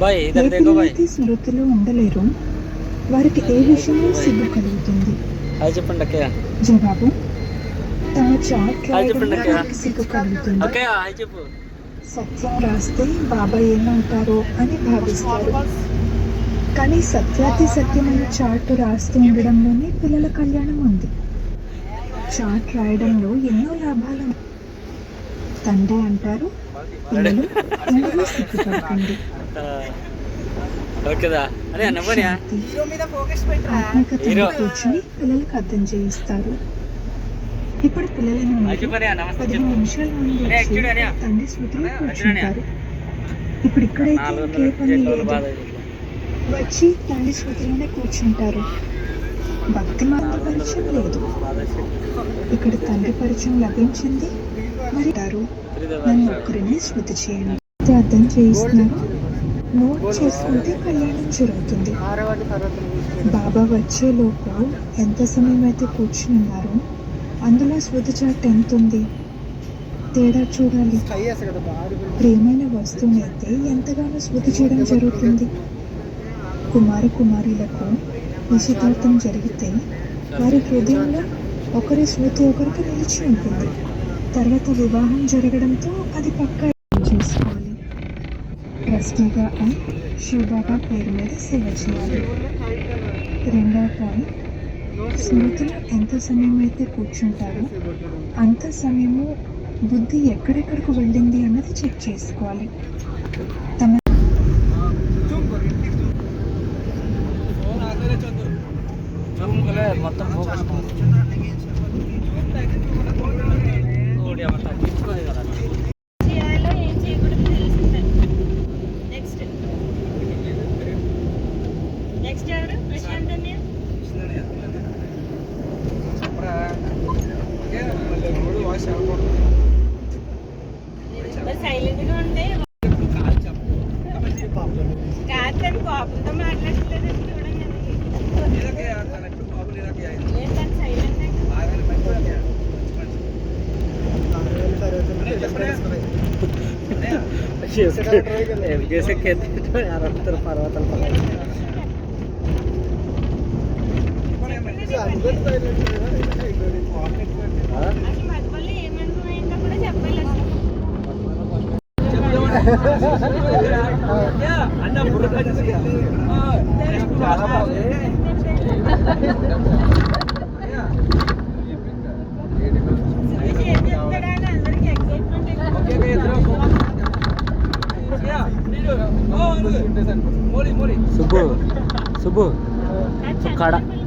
పిల్లలైతే స్మృతిలో ఉండలేరు, వారికి ఏ విషయంలో సిగ్గు కలుగుతుంది? జవాబు, తమ చాట్ రాయడంలో వారికి సిగ్గు కలుగుతుంది. సత్యం రాస్తే బాబా ఏమంటారో అని భావిస్తారు. కానీ సత్యాతి సత్యమైన చాట్ రాస్తూ ఉండడంలోనే పిల్లల కళ్యాణం ఉంది. చాట్ రాయడంలో ఎన్నో లాభాలు. తండ్రి అంటారు, పిల్లలు ఇందులో సిగ్గుపడకండి. ఆత్మికతను కూర్చుని పిల్లలకు అర్థం చేయిస్తారు. ఇప్పుడు పిల్లలను 15 నిమిషాల ముందు తండ్రి స్మృతిలో కూర్చుంటారు. ఇప్పుడు ఇక్కడైతే ఇంకే పని లేదు, వచ్చి తండ్రి స్మృతిలోనే కూర్చుంటారు. భక్తి మార్గ పరిచయం లేదు, ఇక్కడ తండ్రి పరిచయం లభించింది. మరి నన్ను ఒక్కరినే స్మృతి చేయండి. అర్థం చేయిస్తున్నారు, నోట్ చేసుకుంటే కళ్యాణం జరుగుతుంది. బాబా వచ్చే లోపు ఎంత సమయం అయితే కూర్చుని ఉన్నారో అందులో స్మృతి చాట్ ఎంత ఉంది తేడా చూడాలి. ప్రియమైన వస్తువునైతే ఎంతగానో స్మృతి చేయడం జరుగుతుంది. కుమారులకు నిశ్చితార్థం జరిగితే వారి హృదయంలో ఒకరి స్మృతి ఒకరికి నిలిచి ఉంటుంది. తర్వాత వివాహం జరగడంతో అది పక్కా చేసుకోవాలి. ట్రస్టీగా అయి శివబాబా పేరు మీద సేవ చేయాలి. రెండవ పాయింట్, స్మృతిలో ఎంత సమయం అయితే కూర్చుంటారో అంత సమయము బుద్ధి ఎక్కడెక్కడికి వెళ్ళింది అన్నది చెక్ చేసుకోవాలి. తమ మొత్తం సైలెంట్గా ఉంటే కాదు కోపంతో మాట్లాడలేదు చూడండి. మధ్యలో ఏమనుకున్నా కూడా చెప్పాలి. సుబ్బు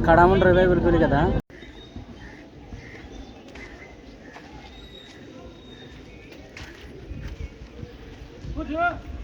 కడామన్ రివైవల్ గురి కదా. Good luck.